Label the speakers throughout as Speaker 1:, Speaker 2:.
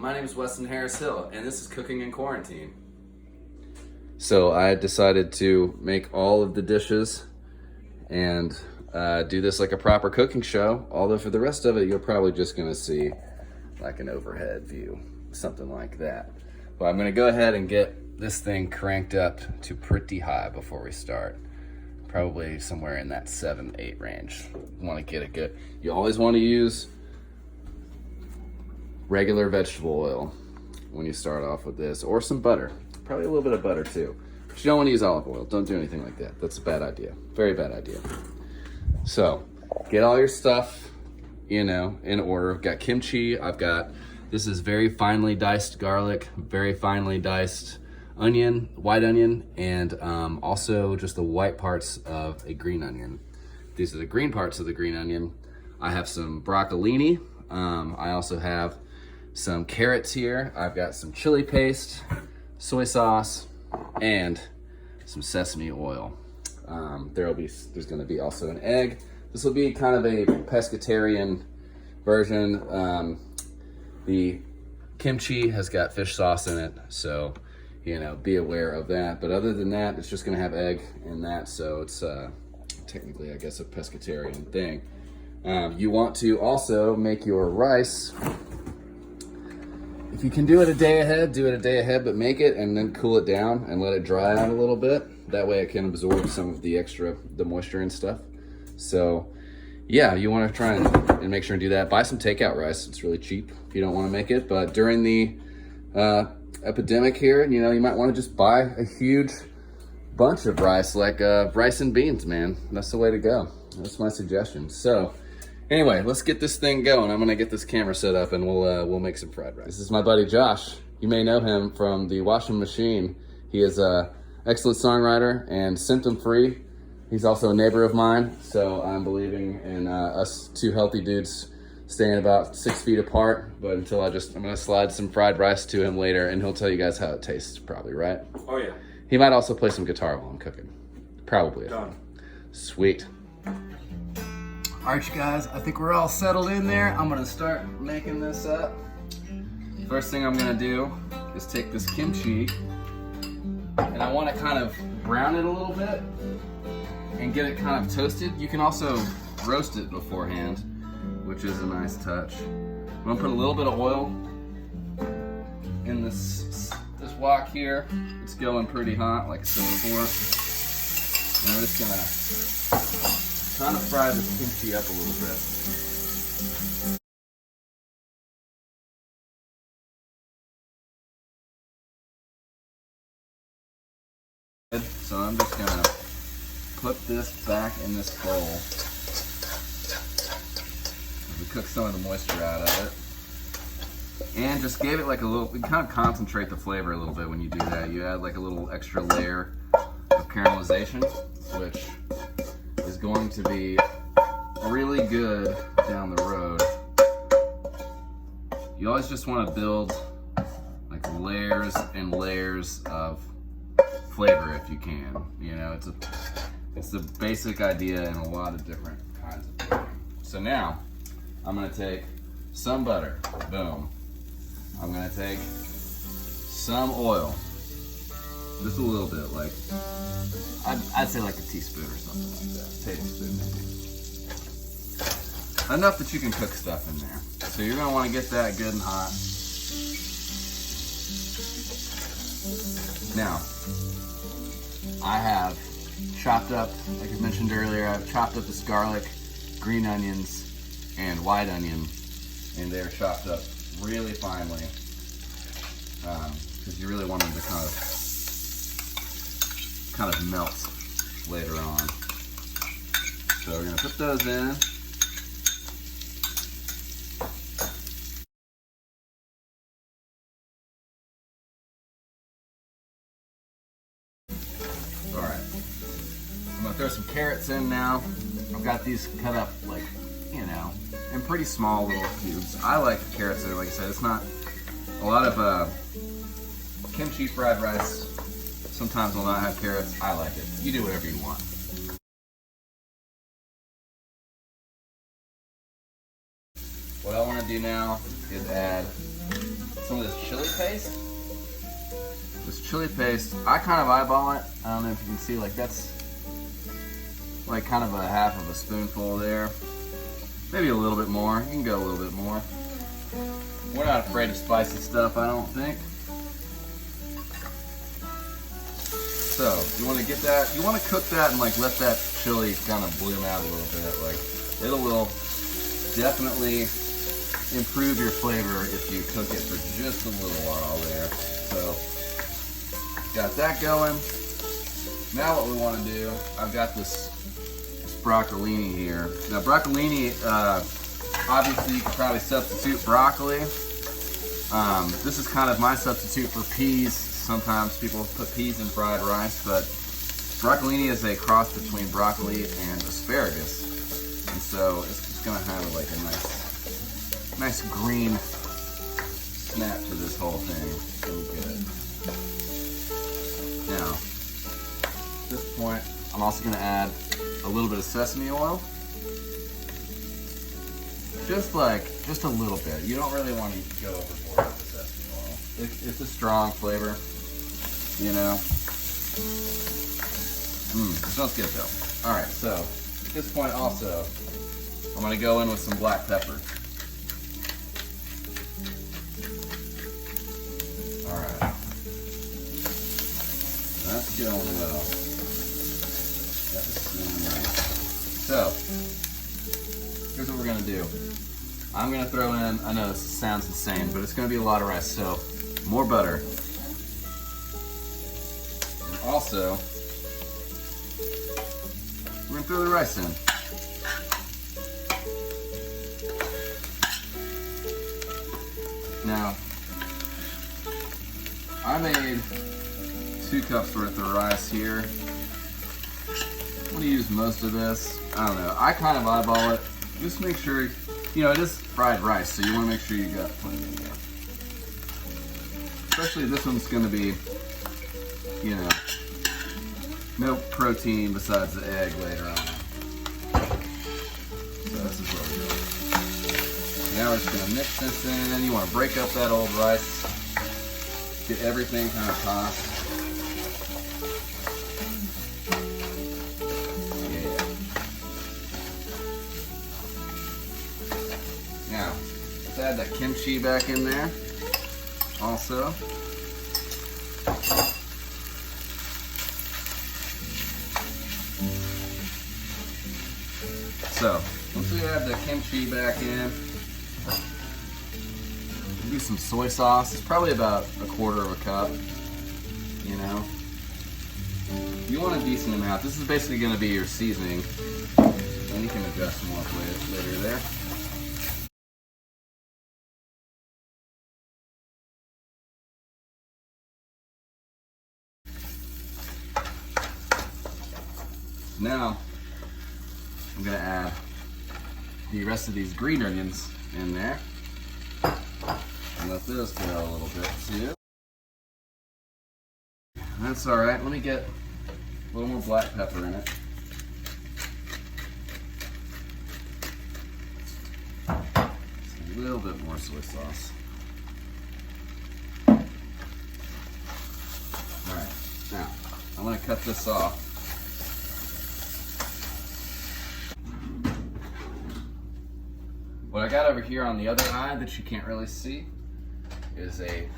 Speaker 1: my name is Weston Harris Hill, and this is Cooking in Quarantine.
Speaker 2: So I decided to make all of the dishes and do this like a proper cooking show, although for the rest of it, you're probably just gonna see like an overhead view, something like that. But I'm gonna go ahead and get this thing cranked up to pretty high before we start. Probably somewhere in that 7-8 range. You wanna get it good. You always wanna use regular vegetable oil when you start off with this, or some butter. Probably a little bit of butter too. But you don't want to use olive oil. Don't do anything like that. That's a bad idea. Very bad idea. So, get all your stuff, in order. I've got kimchi. This is very finely diced garlic, very finely diced onion, white onion, and also just the white parts of a green onion. These are the green parts of the green onion. I have some broccolini. I also have some carrots here. I've got some chili paste, soy sauce, and some sesame oil. There's gonna be also an egg. This will be kind of a pescatarian version. The kimchi has got fish sauce in it, so be aware of that. But other than that, it's just gonna have egg in that, so it's technically, I guess, a pescatarian thing. You want to also make your rice. If you can do it a day ahead, do it a day ahead, but make it and then cool it down and let it dry out a little bit. That way it can absorb some of the moisture and stuff. So yeah, you want to try and make sure and do that. Buy some takeout rice. It's really cheap if you don't want to make it. But during the epidemic here, you might want to just buy a huge bunch of rice, like rice and beans, man. That's the way to go. That's my suggestion. So anyway, let's get this thing going. I'm gonna get this camera set up and we'll make some fried rice. This is my buddy Josh. You may know him from the Washing Machine. He is an excellent songwriter and symptom-free. He's also a neighbor of mine, so I'm believing in us two healthy dudes staying about 6 feet apart. But I'm gonna slide some fried rice to him later, and he'll tell you guys how it tastes, probably, right?
Speaker 1: Oh yeah.
Speaker 2: He might also play some guitar while I'm cooking. Probably.
Speaker 1: Done.
Speaker 2: Sweet. All right, you guys, I think we're all settled in there. I'm gonna start making this up. First thing I'm gonna do is take this kimchi, and I wanna kind of brown it a little bit and get it kind of toasted. You can also roast it beforehand, which is a nice touch. I'm gonna put a little bit of oil in this wok here. It's going pretty hot, like I said before. And I'm just gonna kind of fry this kimchi up a little bit. So I'm just gonna put this back in this bowl. We cook some of the moisture out of it. And just gave it like a little, we kind of concentrate the flavor a little bit when you do that. You add like a little extra layer of caramelization, which is going to be really good down the road. You always just want to build like layers and layers of flavor if you can. It's the basic idea in a lot of different kinds of cooking. So now I'm gonna take some butter, boom. I'm gonna take some oil, just a little bit, like I'd say like a teaspoon or something like that, tablespoon maybe. Enough that you can cook stuff in there. So you're gonna want to get that good and hot. Now, I have chopped up, like I mentioned earlier, I've chopped up this garlic, green onions, and white onion, and they're chopped up really finely, because you really want them to kind of melt later on. So we're gonna put those in. All right, I'm gonna throw some carrots in now. I've got these cut up like, in pretty small little cubes. I like the carrots there, like I said. It's not a lot of kimchi fried rice. Sometimes will not have carrots. I like it. You do whatever you want. What I want to do now is add some of this chili paste. This chili paste, I kind of eyeball it. I don't know if you can see, like that's like kind of a half of a spoonful there. Maybe a little bit more. You can go a little bit more. We're not afraid of spicy stuff, I don't think. So, you want to get that, you want to cook that and like let that chili kind of bloom out a little bit. Like, it will definitely improve your flavor if you cook it for just a little while there. So, got that going. Now what we want to do, I've got this broccolini here. Now broccolini, obviously you can probably substitute broccoli. This is kind of my substitute for peas. Sometimes people put peas in fried rice, but broccolini is a cross between broccoli and asparagus. And so it's just gonna have like a nice green snap to this whole thing. It's really good. Now, at this point, I'm also gonna add a little bit of sesame oil. Just a little bit. You don't really want to go overboard with the sesame oil. It's a strong flavor, you know. It smells good though. All right, so at this point also, I'm gonna go in with some black pepper. All right, that's going well. That is smelling nice. So, here's what we're gonna do. I'm gonna throw in, I know this sounds insane, but it's gonna be a lot of rice, so more butter. And also, we're gonna throw the rice in. Now, I made 2 cups worth of rice here. I'm gonna use most of this. I don't know, I kind of eyeball it. Just make sure, you know, it is fried rice, so you wanna make sure you got plenty in there. Especially this one's gonna be, you know, no protein besides the egg later on. So this is what we're doing. Now we're just gonna mix this in. You wanna break up that old rice. Get everything kind of tossed. Now, let's add that kimchi back in there also. So, once we add the kimchi back in, we'll do some soy sauce. It's probably about 1/4 of a cup, you know. You want a decent amount. This is basically going to be your seasoning, and you can adjust more later there. Now, I'm going to add the rest of these green onions in there. And let those go a little bit too. That's alright. Let me get a little more black pepper in it. A little bit more soy sauce. Alright, now I'm going to cut this off. What I got over here on the other eye that you can't really see is a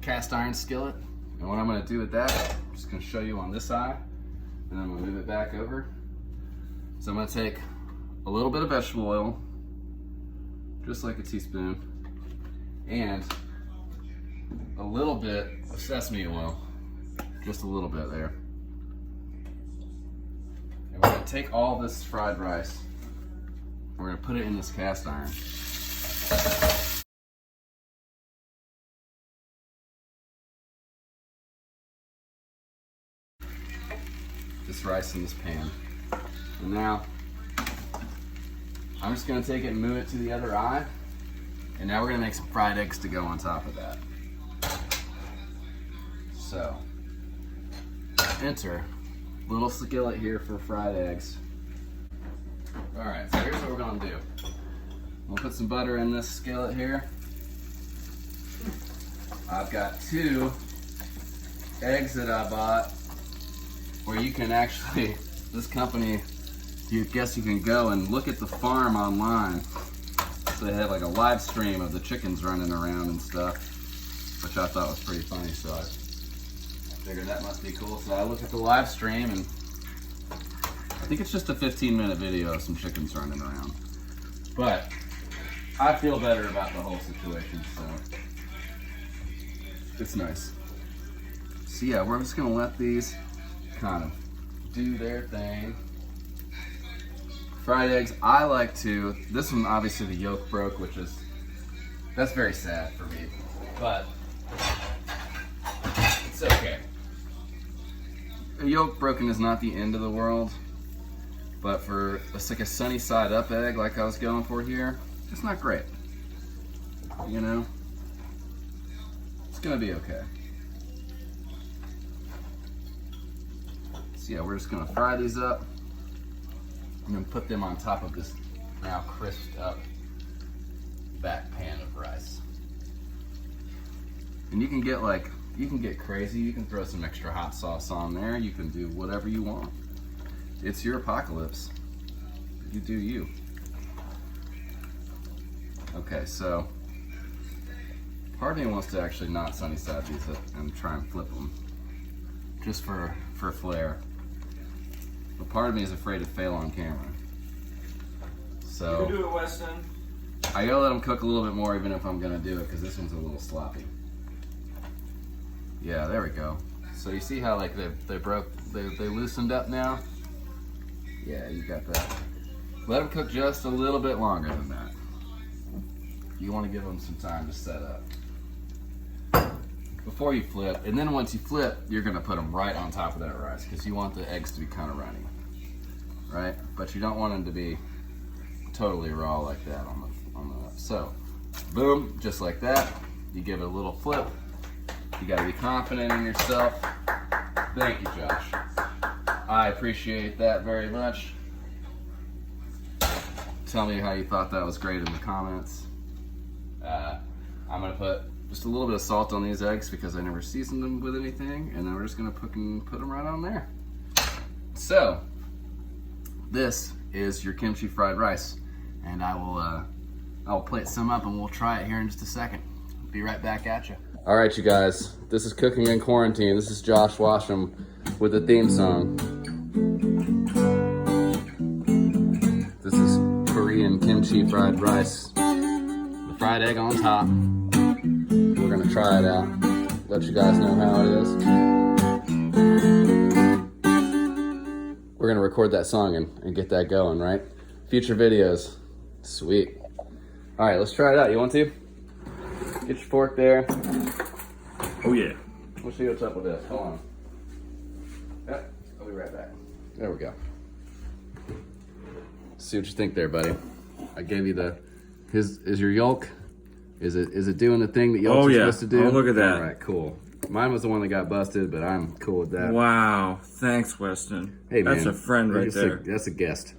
Speaker 2: cast iron skillet. And what I'm going to do with that, I'm just going to show you on this eye, and then I'm going to move it back over. So I'm going to take a little bit of vegetable oil, just like a teaspoon, and a little bit of sesame oil, just a little bit there. And we're going to take all this fried rice, we're going to put it in this cast iron. This rice in this pan. And now, I'm just going to take it and move it to the other eye. And now we're going to make some fried eggs to go on top of that. So, enter little skillet here for fried eggs. Alright, so here's what we're going to do. We'll put some butter in this skillet here. I've got 2 eggs that I bought where you can actually, this company, you guess you can go and look at the farm online. So they have like a live stream of the chickens running around and stuff, which I thought was pretty funny, so I figured that must be cool. So I looked at the live stream, and I think it's just a 15-minute video of some chickens running around. But I feel better about the whole situation, so it's nice. So yeah, we're just gonna let these kind of do their thing. Fried eggs, I like to, this one obviously the yolk broke, that's very sad for me, but it's okay. A yolk broken is not the end of the world, but for like a sunny side up egg like I was going for here, it's not great. You know? It's gonna be okay. So yeah, we're just gonna fry these up and then put them on top of this now crisped up back pan of rice. And you can get crazy. You can throw some extra hot sauce on there. You can do whatever you want. It's your apocalypse. You do you. Okay, so part of me wants to actually not sunny side these up and try and flip them, just for flair. But part of me is afraid to fail on camera. So
Speaker 3: You can do it, Weston.
Speaker 2: I gotta let them cook a little bit more, even if I'm gonna do it, because this one's a little sloppy. Yeah, there we go. So you see how like they loosened up now? Yeah, you got that. Let them cook just a little bit longer than that. You want to give them some time to set up before you flip. And then once you flip, you're gonna put them right on top of that rice, because you want the eggs to be kind of runny, right? But you don't want them to be totally raw like that on the. So, boom, just like that. You give it a little flip. You gotta be confident in yourself. Thank you, Josh. I appreciate that very much. Tell me how you thought that was great in the comments. I'm gonna put just a little bit of salt on these eggs because I never seasoned them with anything, and then we're just gonna put them right on there. So, this is your kimchi fried rice, and I'll plate some up and we'll try it here in just a second. Be right back at you. All right, you guys, this is Cooking in Quarantine. This is Josh Washam with the theme song. This is Korean kimchi fried rice. The fried egg on top. We're gonna try it out. Let you guys know how it is. We're gonna record that song and get that going, right? Future videos. Sweet. All right, let's try it out. You want to? Get your fork there.
Speaker 3: Oh yeah.
Speaker 2: We'll see what's up with this. Hold on. Yep, I'll be right back. There we go. See what you think there, buddy. I gave you the. Is your yolk? Is it doing the thing that yolks are supposed to do?
Speaker 3: Oh, look at that.
Speaker 2: All right, cool. Mine was the one that got busted, but I'm cool with that.
Speaker 3: Wow. Thanks, Weston.
Speaker 2: Hey, man.
Speaker 3: That's a friend right there.
Speaker 2: That's a guest.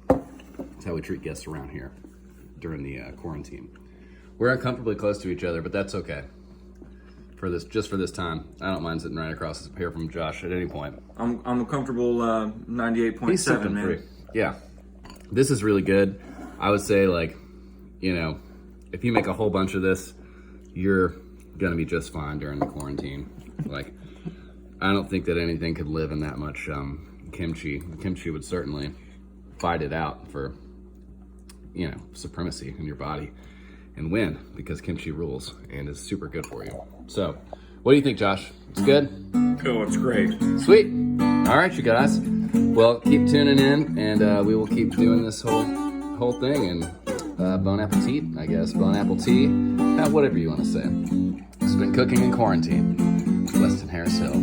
Speaker 2: That's how we treat guests around here during the quarantine. We're uncomfortably close to each other, but that's okay. Just for this time, I don't mind sitting right across here from Josh at any point.
Speaker 3: I'm a comfortable 98.7,
Speaker 2: He's sipping
Speaker 3: man.
Speaker 2: free. Yeah, this is really good. I would say, like, you know, if you make a whole bunch of this, you're gonna be just fine during the quarantine. Like, I don't think that anything could live in that much kimchi. Kimchi would certainly fight it out for, you know, supremacy in your body and win, because kimchi rules and is super good for you. So, what do you think, Josh? It's good?
Speaker 3: Oh, it's great.
Speaker 2: Sweet. All right, you guys. Well, keep tuning in, and we will keep doing this whole thing. And bon appetit, I guess. Bon apple tea. Whatever you want to say. It's been Cooking in Quarantine. Weston Harris Hill.